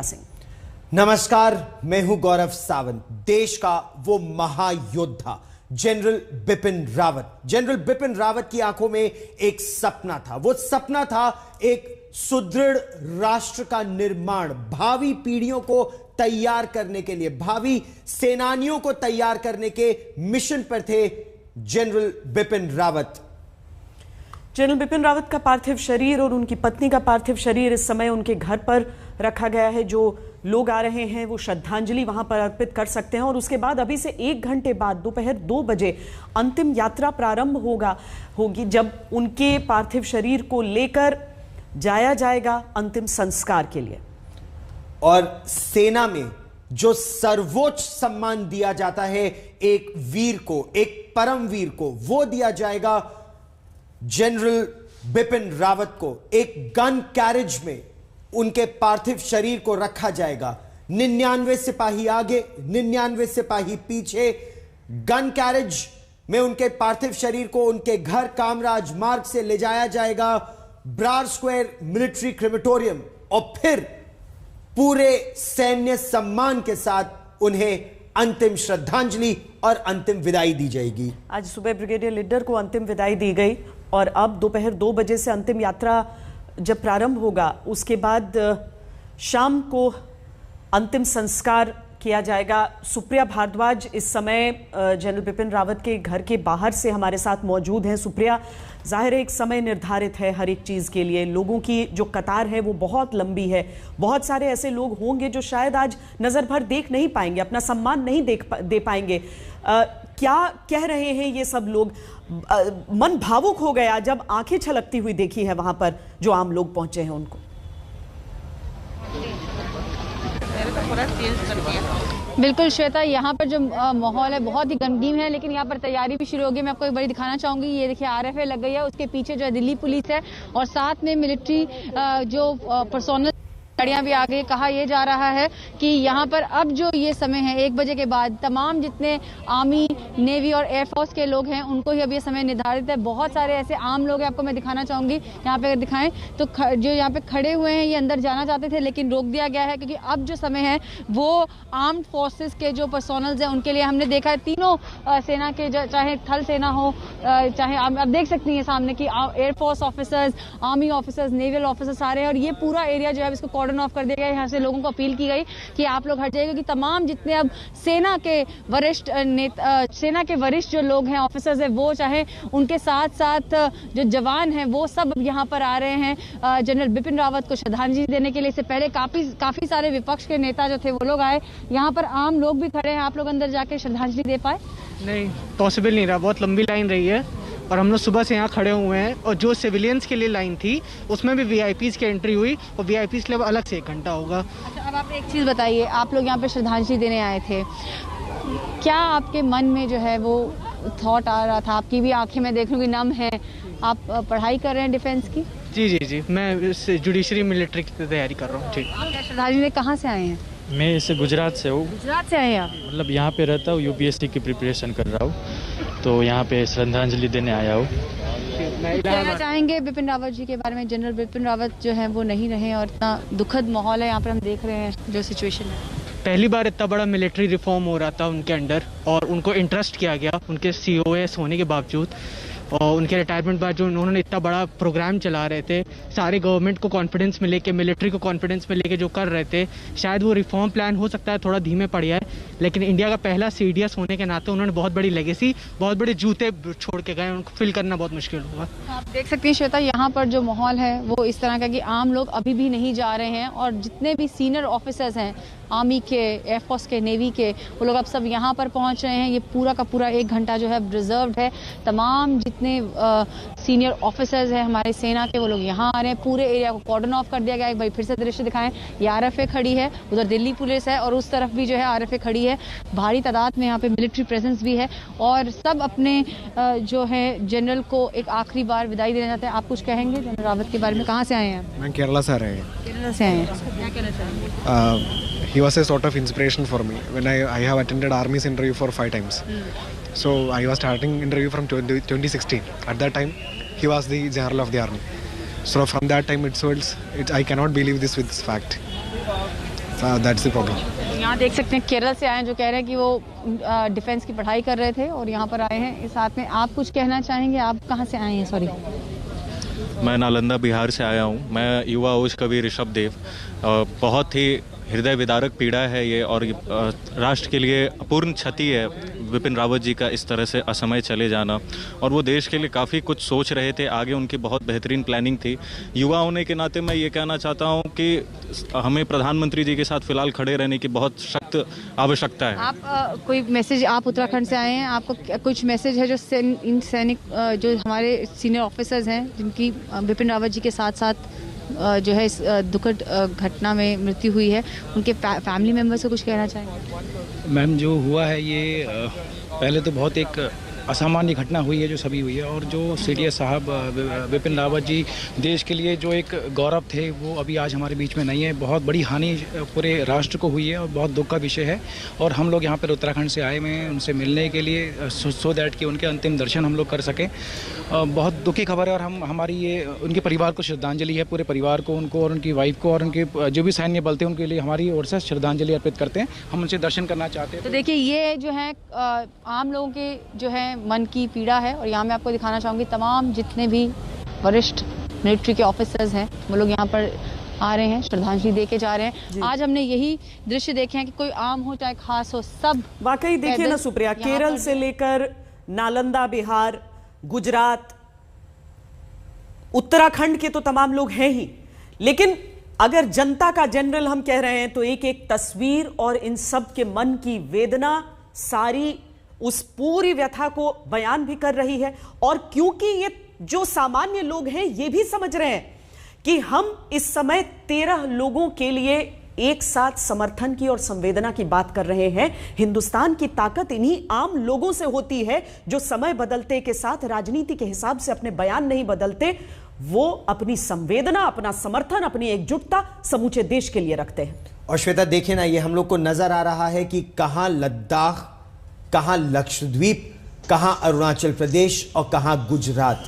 सिंह। नमस्कार, मैं हूं गौरव सावंत। देश का वो महायोद्धा जनरल बिपिन रावत। जनरल बिपिन रावत की आंखों में एक सपना था। वो सपना था एक सुदृढ़ राष्ट्र का निर्माण, भावी पीढ़ियों को तैयार करने के लिए, भावी सेनानियों को तैयार करने के मिशन पर थे जनरल बिपिन रावत। जनरल बिपिन रावत का पार्थिव शरीर और उनकी पत्नी का पार्थिव शरीर इस समय उनके घर पर रखा गया है। जो लोग आ रहे हैं वो श्रद्धांजलि वहां पर अर्पित कर सकते हैं और उसके बाद अभी से 1 घंटे बाद दोपहर 2 बजे अंतिम यात्रा प्रारंभ होगी जब उनके पार्थिव शरीर को लेकर जाया जाएगा अंतिम संस्कार के लिए। और सेना में जो सर्वोच्च सम्मान दिया जाता है एक वीर को, एक परमवीर को, वो दिया जाएगा जनरल बिपिन रावत को। एक गन कैरेज में उनके पार्थिव शरीर को रखा जाएगा। 99 सिपाही आगे, 99 सिपाही पीछे। गन कैरेज में उनके पार्थिव शरीर को उनके घर कामराज मार्ग से ले जाया जाएगा ब्रार स्क्वायर मिलिट्री क्रेमेटोरियम और फिर पूरे सैन्य सम्मान के साथ उन्हें अंतिम श्रद्धांजलि और अंतिम विदाई दी जाएगी। आज सुबह ब्रिगेडियर लीडर को अंतिम विदाई दी गई और अब दोपहर 2 बजे से अंतिम यात्रा जब प्रारंभ होगा उसके बाद शाम को अंतिम संस्कार किया जाएगा। सुप्रिया भारद्वाज इस समय जनरल बिपिन रावत के घर के बाहर से हमारे साथ मौजूद हैं। सुप्रिया, जाहिर है एक समय निर्धारित है हर एक चीज़ के लिए, लोगों की जो कतार है वो बहुत लंबी है, बहुत सारे ऐसे लोग होंगे जो शायद आज नज़र भर देख नहीं पाएंगे, अपना सम्मान नहीं दे पाएंगे। क्या कह रहे हैं ये सब लोग? मन भावुक हो गया जब आंखें छलकती हुई देखी है वहां पर जो आम लोग पहुंचे हैं उनको। बिल्कुल श्वेता, यहाँ पर जो माहौल है बहुत ही गमगीन है, लेकिन यहाँ पर तैयारी भी शुरू हो गई। मैं आपको एक बड़ी दिखाना चाहूंगी। ये देखिए आरएफए लग गई है, उसके पीछे जो है दिल्ली पुलिस है और साथ में मिलिट्री जो पर्सोनल गाड़ियां भी आ गई। कहा यह जा रहा है कि यहाँ पर अब जो ये समय है 1 बजे के बाद तमाम जितने आर्मी, नेवी और एयरफोर्स के लोग हैं उनको ही अब ये समय निर्धारित है। बहुत सारे ऐसे आम लोग हैं, आपको मैं दिखाना चाहूंगी। यहाँ पे अगर दिखाएं तो जो यहाँ पे खड़े हुए हैं ये अंदर जाना चाहते थे लेकिन रोक दिया गया है क्योंकि अब जो समय है वो आर्म्ड फोर्सेस के जो पर्सोनल्स हैं उनके लिए हमने देखा है तीनों सेना के, चाहे थल सेना हो, चाहे आप देख सकती हैं सामने की air force officers, army officers, naval officers सारे, और ये पूरा एरिया जो है इसको कॉर्डन ऑफ कर दिया गया। यहाँ से लोगों को अपील की गई कि आप लोग हट जाइए क्योंकि तमाम जितने अब सेना के वरिष्ठ जो लोग हैं, ऑफिसर्स हैं, वो चाहे उनके साथ साथ जो जवान हैं वो सब यहाँ पर आ रहे हैं जनरल बिपिन रावत को श्रद्धांजलि देने के लिए। इससे पहले काफी सारे विपक्ष के नेता जो थे वो लोग आए। यहाँ पर आम लोग भी खड़े हैं। आप लोग अंदर जाके श्रद्धांजलि दे पाए? नहीं, पॉसिबल नहीं रहा, बहुत लंबी लाइन रही है और हम लोग सुबह से यहाँ खड़े हुए हैं और जो सिविलियंस के लिए लाइन थी उसमें भी वीआईपीज की एंट्री हुई और वीआईपीज के लिए अलग से 1 घंटा होगा। अच्छा, अब आप एक चीज़ बताइए, आप लोग यहाँ पे श्रद्धांजलि देने आए थे, क्या आपके मन में जो है वो थॉट आ रहा था? आपकी भी आंखें मैं देख लूँगी नम है, आप पढ़ाई कर रहे हैं डिफेंस की? जी, मैं जुडिशरी मिलिट्री की तैयारी कर रहा हूँ। ठीक, श्रद्धांजलि कहाँ से आए हैं? मैं इसे गुजरात से हूँ। गुजरात से आए हैं आप? मतलब यहाँ पे रहता हूँ, यूपीएससी की प्रिपरेशन कर रहा हूँ, तो यहाँ पे श्रद्धांजलि देने आया हूँ। कहना चाहेंगे बिपिन रावत जी के बारे में? जनरल बिपिन रावत जो है वो नहीं रहे और इतना दुखद माहौल है यहाँ पर, हम देख रहे हैं जो सिचुएशन है। पहली बार इतना बड़ा मिलिट्री रिफॉर्म हो रहा था उनके अंडर और उनको इंटरेस्ट किया गया उनके COS होने के बावजूद, और उनके रिटायरमेंट बाद जो उन्होंने इतना बड़ा प्रोग्राम चला रहे थे, सारे गवर्नमेंट को कॉन्फिडेंस में लेके, मिलिट्री को कॉन्फिडेंस में लेके जो कर रहे थे, शायद वो रिफॉर्म प्लान हो सकता है थोड़ा धीमे पड़ गया है, लेकिन इंडिया का पहला CDS होने के नाते उन्होंने बहुत बड़ी लेगेसी, बहुत बड़े जूते छोड़ के गए, उनको फिल करना बहुत मुश्किल होगा। आप देख सकते हैं श्वेता, यहाँ पर जो माहौल है वो इस तरह का कि आम लोग अभी भी नहीं जा रहे हैं और जितने भी सीनियर ऑफिसर्स हैं आर्मी के, एयरफोर्स के, नेवी के, वो लोग अब सब यहाँ पर पहुँच रहे हैं। ये पूरा का पूरा 1 घंटा जो है रिजर्व्ड है। तमाम जितने सीनियर ऑफिसर्स हैं हमारे सेना के वो लोग यहाँ आ रहे हैं। पूरे एरिया को कॉर्डन ऑफ कर दिया गया है। एक बार फिर से दृश्य दिखाएं, ये आरएफए खड़ी है, उधर दिल्ली पुलिस है और उस तरफ भी जो है आरएफए खड़ी है। भारी तादाद में यहाँ पे मिलिट्री प्रेजेंस भी है और सब अपने जो है जनरल को एक आखिरी बार विदाई देना चाहते हैं। आप कुछ कहेंगे जनरल रावत के बारे में? कहाँ से आए हैं आप? मैं केरला से आ रहे हैं। केरला से आए हैं, क्या कहना चाहेंगे? He was a sort of inspiration for me when I have attended Army's interview for 5 times. So I was starting interview from 2016. At that time, he was the general of the army. So from that time I cannot believe this with this fact. That's the problem. यहाँ देख सकते हैं केरल से आए हैं जो कह रहे हैं कि वो डिफेंस की पढ़ाई कर रहे थे और यहाँ पर आए हैं। इस साथ में आप कुछ कहना चाहेंगे? आप कहाँ से आए हैं? सॉरी, मैं नालंदा बिहार से आया हूँ। मैं युवा ओज कवि ऋषभ देव। बहुत ही हृदय विदारक पीड़ा है ये, और राष्ट्र के लिए अपूर्ण क्षति है विपिन रावत जी का इस तरह से असमय चले जाना। और वो देश के लिए काफ़ी कुछ सोच रहे थे, आगे उनकी बहुत बेहतरीन प्लानिंग थी। युवा होने के नाते मैं ये कहना चाहता हूँ कि हमें प्रधानमंत्री जी के साथ फिलहाल खड़े रहने की बहुत सख्त आवश्यकता है। आप कोई मैसेज, आप उत्तराखंड से आए हैं, आपको कुछ मैसेज है जो इन सैनिक जो हमारे सीनियर ऑफिसर्स हैं जिनकी विपिन रावत जी के साथ साथ जो है इस दुखद घटना में मृत्यु हुई है, उनके फैमिली मेम्बर्स को कुछ कहना चाहेंगे? मैम, जो हुआ है ये पहले तो बहुत एक असामान्य घटना हुई है जो सभी हुई है, और जो सीडीएस साहब विपिन रावत जी देश के लिए जो एक गौरव थे वो अभी आज हमारे बीच में नहीं है। बहुत बड़ी हानि पूरे राष्ट्र को हुई है और बहुत दुख का विषय है। और हम लोग यहाँ पर उत्तराखंड से आए हुए हैं उनसे मिलने के लिए, सो दैट कि उनके अंतिम दर्शन हम लोग कर सकें। बहुत दुखी खबर है, और हमारी ये उनके परिवार को श्रद्धांजलि है, पूरे परिवार को, उनको और उनकी वाइफ को और उनके जो भी सैन्य बल थे उनके लिए हमारी ओर से श्रद्धांजलि अर्पित करते हैं। हम उनसे दर्शन करना चाहते हैं। तो देखिए, ये जो है आम लोगों के जो है मन की पीड़ा है, और यहाँ मैं आपको दिखाना चाहूँगी तमाम जितने भी वरिष्ठ मिलिट्री के ऑफिसर्स हैं वो लोग यहाँ पर आ रहे हैं, श्रद्धांजलि दे के जा रहे हैं। आज हमने यही दृश्य देखे हैं कि कोई आम हो चाहे खास हो, सब वाकई देखिए ना सुप्रिया, केरल से लेकर नालंदा, बिहार, गुजरात, उत्तराखंड के तो तमाम लोग हैं ही, लेकिन अगर जनता का जनरल हम कह रहे हैं तो एक एक तस्वीर और इन सब के मन की वेदना सारी उस पूरी व्यथा को बयान भी कर रही है। और क्योंकि ये जो सामान्य लोग हैं ये भी समझ रहे हैं कि हम इस समय 13 लोगों के लिए एक साथ समर्थन की और संवेदना की बात कर रहे हैं। हिंदुस्तान की ताकत इन्हीं आम लोगों से होती है जो समय बदलते के साथ राजनीति के हिसाब से अपने बयान नहीं बदलते, वो अपनी संवेदना, अपना समर्थन, अपनी एकजुटता समूचे देश के लिए रखते हैं। और श्वेता देखिए ना, ये हम लोग को नजर आ रहा है कि कहां लद्दाख, कहां लक्षद्वीप, कहां अरुणाचल प्रदेश और कहां गुजरात,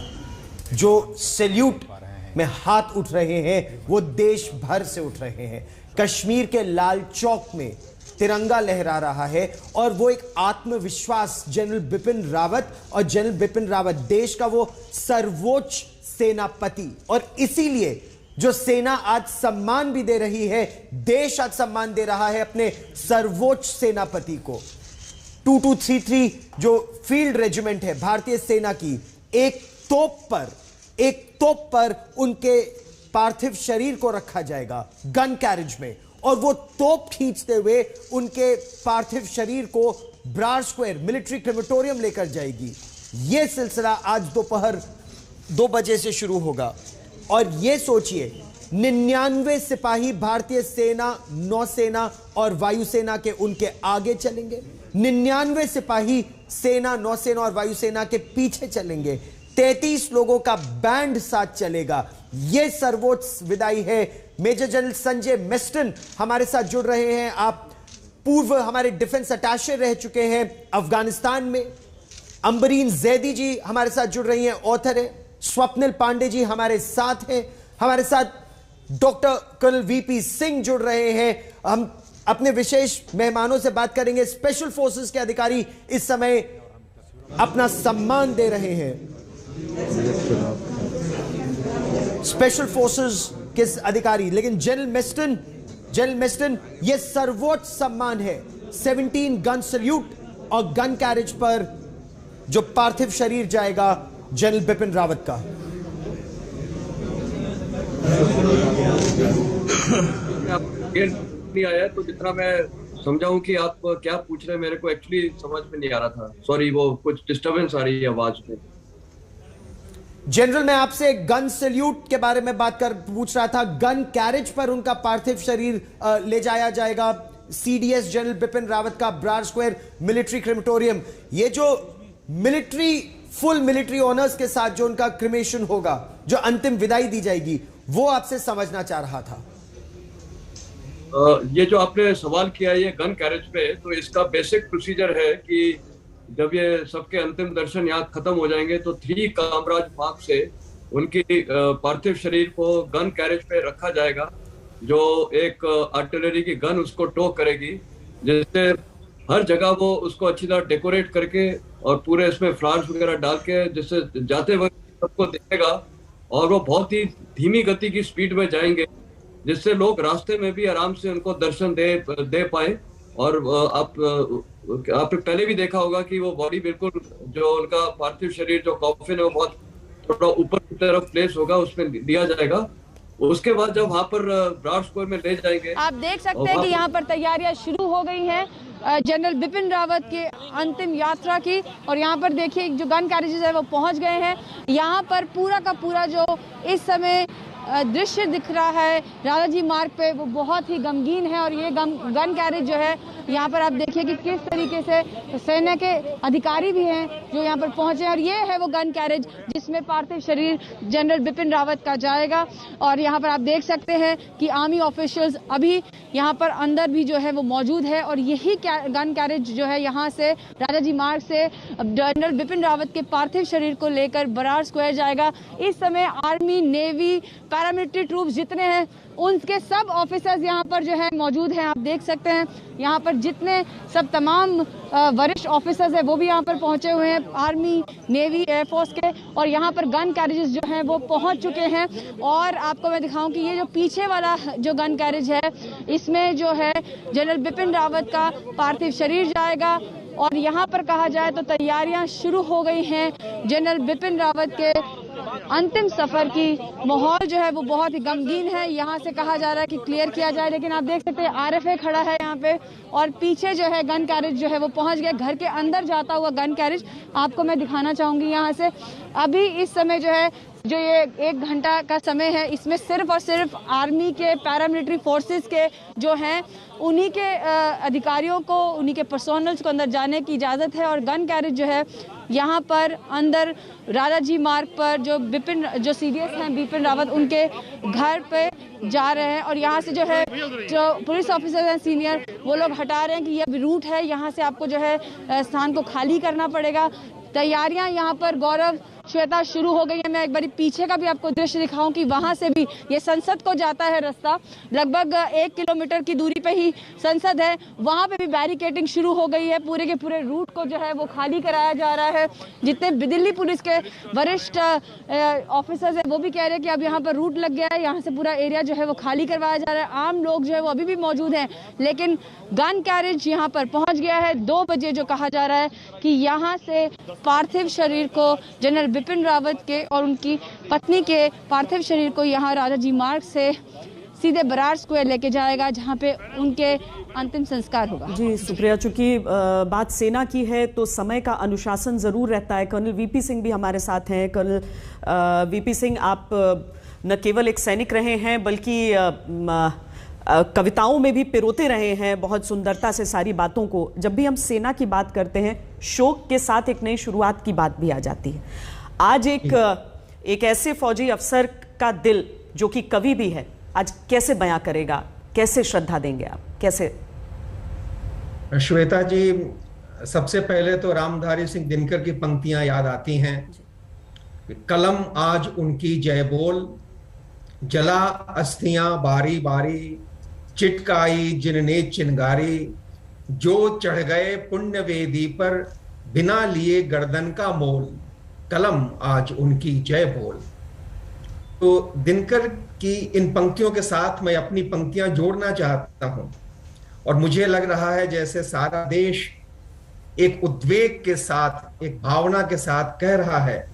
जो सैल्यूट में हाथ उठ रहे हैं वो देश भर से उठ रहे हैं। कश्मीर के लाल चौक में तिरंगा लहरा रहा है, और वो एक आत्मविश्वास जनरल बिपिन रावत, और जनरल बिपिन रावत देश का वो सर्वोच्च सेनापति, और इसीलिए जो सेना आज सम्मान भी दे रही है, देश आज सम्मान दे रहा है अपने सर्वोच्च सेनापति को। 2233 जो फील्ड रेजिमेंट है भारतीय सेना की, एक तोप पर उनके पार्थिव शरीर को रखा जाएगा गन कैरेज में, और वो तोप खींचते हुए उनके पार्थिव शरीर को ब्रार स्क्वायर मिलिट्री क्रेमेटोरियम लेकर जाएगी। यह सिलसिला आज दोपहर 2 बजे से शुरू होगा। और यह सोचिए, 99 सिपाही भारतीय सेना, नौसेना और वायुसेना के उनके आगे चलेंगे, 99 सिपाही सेना, नौसेना और वायुसेना के पीछे चलेंगे, 33 लोगों का बैंड साथ चलेगा। यह सर्वोच्च विदाई है। मेजर जनरल संजय मेस्टन हमारे साथ जुड़ रहे हैं। आप पूर्व हमारे डिफेंस अटैचे रह चुके हैं अफगानिस्तान में। अंबरीन जैदी जी हमारे साथ जुड़ रही हैं, ऑथर है। स्वप्निल पांडे जी हमारे साथ हैं। हमारे साथ डॉक्टर कर्नल वीपी सिंह जुड़ रहे हैं। हम अपने विशेष मेहमानों से बात करेंगे। स्पेशल फोर्सेस के अधिकारी इस समय अपना सम्मान दे रहे हैं। स्पेशल फोर्सेस के अधिकारी, लेकिन जनरल मेस्टन यह सर्वोच्च सम्मान है। 17 गन सल्यूट और गन कैरेज पर जो पार्थिव शरीर जाएगा जनरल बिपिन रावत का। नहीं आया तो जितना मैं समझाऊं कि आप क्या पूछ रहे हैं मेरे को एक्चुअली समझ में नहीं आ रहा था। सॉरी, वो कुछ डिस्टरबेंस आ रही है आवाज में। जनरल, मैं आपसे गन सल्यूट के बारे में पूछ रहा था। गन कैरेज पर उनका पार्थिव शरीर ले जाया जाएगा। सीडीएस जनरल बिपिन रावत का ब्रार स्क्वायर मिलिट्री क्रेमेटोरियम, ये जो फुल मिलिट्री ऑनर्स के साथ जो उनका क्रिमेशन होगा, जो अंतिम विदाई दी जाएगी, वो आपसे समझना चाह रहा था। ये जो आपने सवाल किया ये गन कैरेज पे, तो इसका बेसिक प्रोसीजर है कि जब ये सबके अंतिम दर्शन यहाँ खत्म हो जाएंगे तो 3 कामराज मार्ग से उनकी पार्थिव शरीर को गन कैरेज पे रखा जाएगा। जो एक आर्टिलरी की गन उसको टो करेगी, जिससे हर जगह वो उसको अच्छी तरह डेकोरेट करके और पूरे इसमें फ्लावर्स वगैरह डाल के, जिससे जाते वक्त सबको दिखेगा और वो बहुत ही धीमी गति की स्पीड में जाएंगे, जिससे लोग रास्ते में भी आराम से उनको दर्शन दे पाए। और आपने पहले भी देखा होगा कि वो बॉडी बिल्कुल, जो उनका पार्थिव शरीर जो कॉफिन है वो बहुत थोड़ा ऊपर की तरफ प्लेस होगा, उसमें दिया जाएगा। उसके बाद जब वहाँ पर ब्राड स्क्वायर में ले जाएंगे, आप देख सकते हैं कि यहाँ पर तैयारियां शुरू हो गई हैं जनरल बिपिन रावत के अंतिम यात्रा की। और यहाँ पर देखिए जो गन कैरेजेस है वो पहुँच गए हैं। यहाँ पर पूरा का पूरा जो इस समय दृश्य दिख रहा है राजाजी मार्ग पे, वो बहुत ही गमगीन है। और ये गन कैरेज जो है, यहाँ पर आप देखिए कि किस तरीके से सेना के अधिकारी भी हैं जो यहाँ पर पहुंचे हैं। और ये है वो गन कैरेज जिसमें पार्थिव शरीर जनरल बिपिन रावत का जाएगा। और यहाँ पर आप देख सकते हैं कि आर्मी ऑफिशियल्स अभी यहाँ पर अंदर भी जो है वो मौजूद है। और यही गन कैरेज जो है यहाँ से राजाजी मार्ग से जनरल बिपिन रावत के पार्थिव शरीर को लेकर बराड़ स्क्वायर जाएगा। इस समय आर्मी, नेवी, पैरामिलिट्री ट्रूप्स जितने हैं उनके सब ऑफिसर्स यहाँ पर जो है मौजूद हैं। आप देख सकते हैं यहाँ पर जितने सब तमाम वरिष्ठ ऑफिसर्स हैं वो भी यहाँ पर पहुँचे हुए हैं, आर्मी, नेवी, एयरफोर्स के। और यहाँ पर गन कैरेजेस जो हैं वो पहुँच चुके हैं। और आपको मैं दिखाऊं कि ये जो पीछे वाला जो गन कैरेज है, इसमें जो है जनरल बिपिन रावत का पार्थिव शरीर जाएगा। और यहाँ पर कहा जाए तो तैयारियां शुरू हो गई हैं जनरल बिपिन रावत के अंतिम सफर की। माहौल जो है वो बहुत ही गमगीन है। यहाँ से कहा जा रहा है कि क्लियर किया जाए, लेकिन आप देख सकते हैं आरएफए खड़ा है यहाँ पे। और पीछे जो है गन कैरेज जो है वो पहुँच गया। घर के अंदर जाता हुआ गन कैरेज आपको मैं दिखाना चाहूँगी यहाँ से। अभी इस समय जो है, जो ये 1 घंटा का समय है, इसमें सिर्फ और सिर्फ आर्मी के, पैरामिलिट्री फोर्सेस के जो हैं उन्हीं के अधिकारियों को, उन्हीं के पर्सोनल्स को अंदर जाने की इजाज़त है। और गन कैरेज जो है यहाँ पर अंदर राजाजी मार्ग पर जो सीडीएस हैं बिपिन रावत, उनके घर पे जा रहे हैं। और यहाँ से जो है जो पुलिस ऑफिसर्स हैं सीनियर, वो लोग हटा रहे हैं कि ये अभी रूट है, यहाँ से आपको जो है स्थान को खाली करना पड़ेगा। तैयारियां यहाँ पर गौरव, श्वेता, शुरू हो गई है। मैं एक बार पीछे का भी आपको दृश्य दिखाऊं कि वहां से भी ये संसद को जाता है रास्ता, लगभग 1 किलोमीटर की दूरी पे ही संसद है, वहां पे भी बैरिकेडिंग शुरू हो गई है। पूरे के पूरे रूट को जो है वो खाली कराया जा रहा है। जितने दिल्ली पुलिस के वरिष्ठ ऑफिसर्स हैं वो भी कह रहे हैं कि अब यहाँ पर रूट लग गया है, यहाँ से पूरा एरिया जो है वो खाली करवाया जा रहा है। आम लोग जो है वो अभी भी मौजूद हैं, लेकिन गन कैरेज यहाँ पर पहुँच गया है। 2 बजे जो कहा जा रहा है कि यहाँ से पार्थिव शरीर को जनरल बिपिन रावत के और उनकी पत्नी के पार्थिव शरीर को यहाँ राजाजी मार्ग से सीधे बराड़ स्क्वायर लेके जाएगा, जहाँ पे उनके अंतिम संस्कार होगा। जी सुप्रिया, चूंकि बात सेना की है तो समय का अनुशासन जरूर रहता है। कर्नल वीपी सिंह भी हमारे साथ हैं। कर्नल वीपी सिंह, आप न केवल एक सैनिक रहे हैं बल्कि कविताओं में भी पिरोते रहे हैं बहुत सुंदरता से सारी बातों को। जब भी हम सेना की बात करते हैं, शोक के साथ एक नई शुरुआत की बात भी आ जाती है। आज एक ऐसे फौजी अफसर का दिल जो कि कवि भी है, आज कैसे बयां करेगा, कैसे श्रद्धा देंगे आप, कैसे? श्वेता जी, सबसे पहले तो रामधारी सिंह दिनकर की पंक्तियां याद आती हैं। कलम आज उनकी जय बोल, जला अस्थियां बारी बारी, चिटकाई जिनने चिनगारी, जो चढ़ गए पुण्य वेदी पर बिना लिए गर्दन का मोल, कलम आज उनकी जय बोल। तो दिनकर की इन पंक्तियों के साथ मैं अपनी पंक्तियां जोड़ना चाहता हूं। और मुझे लग रहा है जैसे सारा देश एक उद्वेग के साथ, एक भावना के साथ कह रहा है,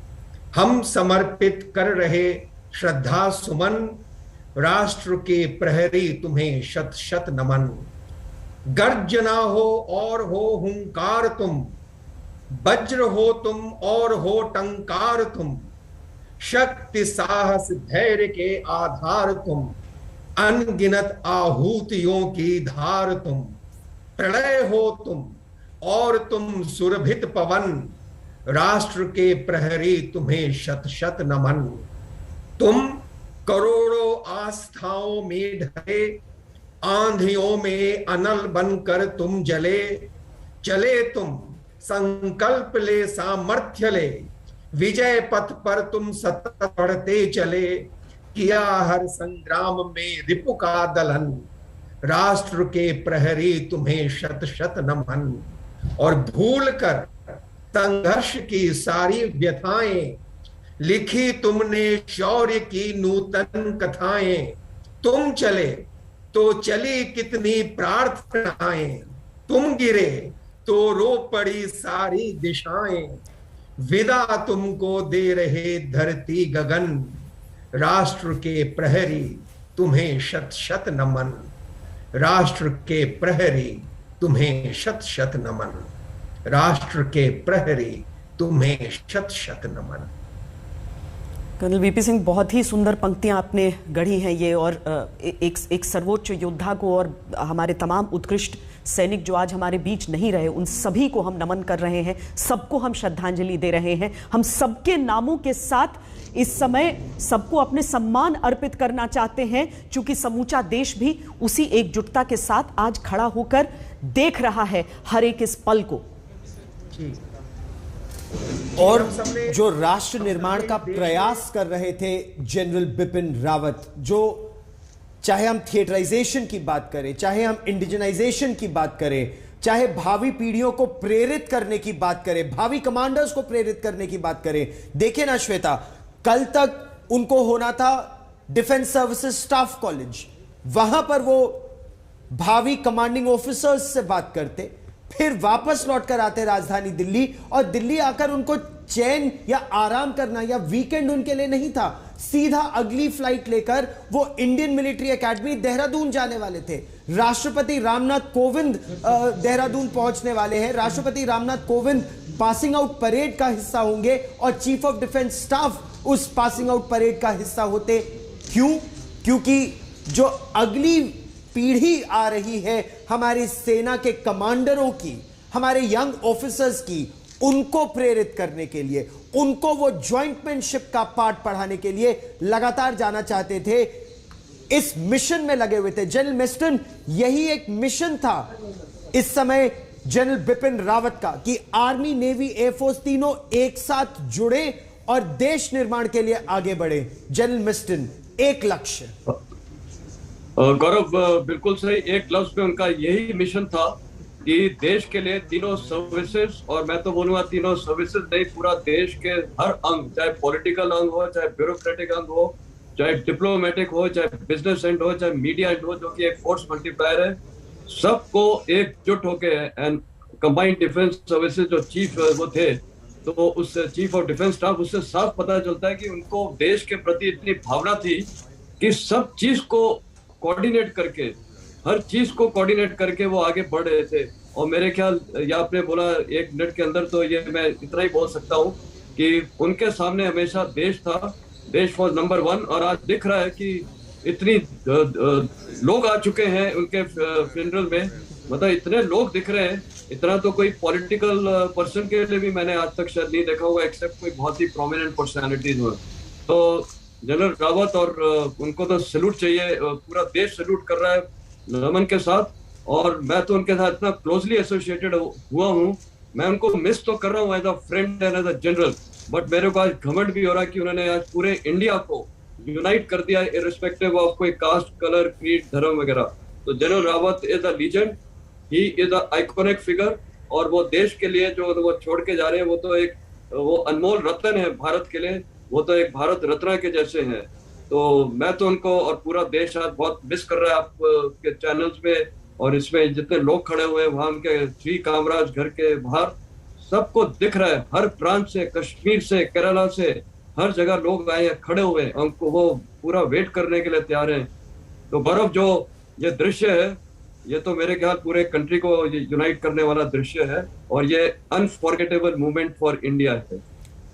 हम समर्पित कर रहे श्रद्धा सुमन, राष्ट्र के प्रहरी तुम्हें शत शत नमन। गर्जना हो और हो हुंकार तुम, वज्र हो तुम और हो टंकार तुम, शक्ति साहस धैर्य के आधार तुम, अनगिनत आहूतियों की धार तुम, प्रलय हो तुम और तुम सुरभित पवन, राष्ट्र के प्रहरी तुम्हें शत शत नमन। तुम करोड़ों आस्थाओं में ढले, आंधियों में अनल बनकर तुम जले, चले तुम संकल्प ले सामर्थ्य ले, विजय पथ पर तुम सतत बढ़ते चले, किया हर संग्राम में रिपु का दलन, राष्ट्र के प्रहरी तुम्हें शत शत नमन। और भूल कर संघर्ष की सारी व्यथाएं, लिखी तुमने शौर्य की नूतन कथाएं। तुम चले तो चली कितनी प्रार्थनाएं, तुम गिरे तो रो पड़ी सारी दिशाएं। विदा तुमको दे रहे धरती गगन, राष्ट्र के प्रहरी तुम्हें शत शत नमन। राष्ट्र के प्रहरी तुम्हें शत शत नमन। राष्ट्र के प्रहरी तुम्हें शत शत नमन। कर्नल वीपी सिंह, बहुत ही सुंदर पंक्तियां आपने गढ़ी हैं ये, और एक सर्वोच्च योद्धा को और हमारे तमाम उत्कृष्ट सैनिक जो आज हमारे बीच नहीं रहे, उन सभी को हम नमन कर रहे हैं, सबको हम श्रद्धांजलि दे रहे हैं। हम सबके नामों के साथ इस समय सबको अपने सम्मान अर्पित करना चाहते हैं, क्योंकि समूचा देश भी उसी एकजुटता के साथ आज खड़ा होकर देख रहा है हर एक इस पल को। और जो राष्ट्र निर्माण का प्रयास कर रहे थे जनरल बिपिन रावत, जो चाहे हम थिएटराइजेशन की बात करें, चाहे हम इंडिजनाइजेशन की बात करें, चाहे भावी पीढ़ियों को प्रेरित करने की बात करें, भावी कमांडर्स को प्रेरित करने की बात करें। देखिए ना श्वेता, कल तक उनको होना था डिफेंस सर्विसेज स्टाफ कॉलेज, वहां पर वो भावी कमांडिंग ऑफिसर्स से बात करते, फिर वापस लौटकर आते राजधानी दिल्ली, और दिल्ली आकर उनको चैन या आराम करना या वीकेंड उनके लिए नहीं था, सीधा अगली फ्लाइट लेकर वो इंडियन मिलिट्री एकेडमी देहरादून जाने वाले थे। राष्ट्रपति रामनाथ कोविंद देहरादून पहुंचने वाले हैं। राष्ट्रपति Ramnath Kovind passing out parade का हिस्सा होंगे और चीफ ऑफ डिफेंस स्टाफ उस पासिंग आउट परेड का हिस्सा होते। क्यों? क्योंकि जो अगली पीढ़ी आ रही है हमारी सेना के कमांडरों की, हमारे यंग ऑफिसर्स की, उनको प्रेरित करने के लिए, उनको वो ज्वाइंटमैनशिप का पाठ पढ़ाने के लिए लगातार जाना चाहते थे, इस मिशन में लगे हुए थे। जनरल मेस्टन, यही एक मिशन था इस समय जनरल बिपिन रावत का, कि आर्मी, नेवी, एयरफोर्स तीनों एक साथ जुड़े और देश निर्माण के लिए आगे बढ़े। जनरल मेस्टन, एक लक्ष्य। गौरव, बिल्कुल सही, एक लफ्ज में उनका यही मिशन था कि देश के लिए तीनों सर्विसेज, और मैं तो बोलूंगा तीनों सर्विसेज नहीं, पूरा देश के हर अंग, चाहे पॉलिटिकल अंग हो, चाहे ब्यूरोक्रेटिक अंग हो, चाहे डिप्लोमेटिक हो, चाहे बिजनेस एंड हो, चाहे मीडिया एंड हो, जो कि एक फोर्स मल्टीप्लायर है, सबको एकजुट होके, एंड कंबाइंड डिफेंस सर्विसेज जो चीफ वो थे, तो उस चीफ ऑफ डिफेंस स्टाफ, उससे साफ पता चलता है कि उनको देश के प्रति इतनी भावना थी कि सब चीज को कोऑर्डिनेट करके, हर चीज को कोऑर्डिनेट करके वो आगे बढ़ रहे थे। और मेरे ख्याल, या आपने बोला 1 मिनट के अंदर, तो ये मैं इतना ही बोल सकता हूँ कि उनके सामने हमेशा देश था, देश वॉज नंबर 1। और आज दिख रहा है कि इतनी लोग आ चुके हैं उनके फ्यूनरल में, मतलब इतने लोग दिख रहे हैं, इतना तो कोई पॉलिटिकल पर्सन के लिए भी मैंने आज तक शायद नहीं देखा होगा, एक्सेप्ट कोई बहुत ही प्रोमिनेंट पर्सनैलिटीज हो। तो जनरल रावत, और उनको तो सैल्यूट चाहिए, पूरा देश सैल्यूट कर रहा है नमन के साथ। और मैं तो उनके साथ इतना क्लोजली एसोसिएटेड हुआ हूँ, मैं उनको मिस तो कर रहा हूँ as a friend and as a general, but मेरे को आज घमंड भी हो रहा है कि उन्होंने आज पूरे इंडिया को यूनाइट कर दिया, इररिस्पेक्टिव ऑफ कोई कास्ट, कलर, क्रीड, धर्म वगैरह। तो general Rawat is a legend, he is a iconic figure, और वो देश के लिए जो वो छोड़ के जा रहे हैं, वो तो एक वो अनमोल रत्न है भारत के लिए, वो तो एक भारत रत्न के जैसे हैं। तो मैं तो उनको और पूरा देश आज बहुत मिस कर रहा है आपके चैनल्स में, और इसमें जितने लोग खड़े हुए हैं वहां उनके 3 कामराज घर के बाहर, सबको दिख रहा है, हर प्रांत से, कश्मीर से, केरला से, हर जगह लोग आए हैं, खड़े हुए हैं, उनको वो पूरा वेट करने के लिए तैयार हैं। तो गौरव, जो ये दृश्य है, ये तो मेरे ख्याल पूरे कंट्री को यूनाइट करने वाला दृश्य है, और ये अनफॉरगेटेबल मूवमेंट फॉर इंडिया है।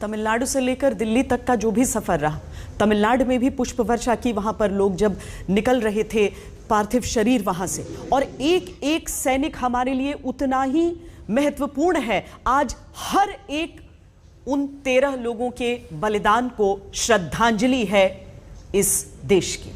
तमिलनाडु से लेकर दिल्ली तक का जो भी सफर रहा, तमिलनाडु में भी पुष्प वर्षा की, वहां पर लोग जब निकल रहे थे पार्थिव शरीर वहां से, और एक एक सैनिक हमारे लिए उतना ही महत्वपूर्ण है। आज हर एक उन 13 लोगों के बलिदान को श्रद्धांजलि है इस देश की।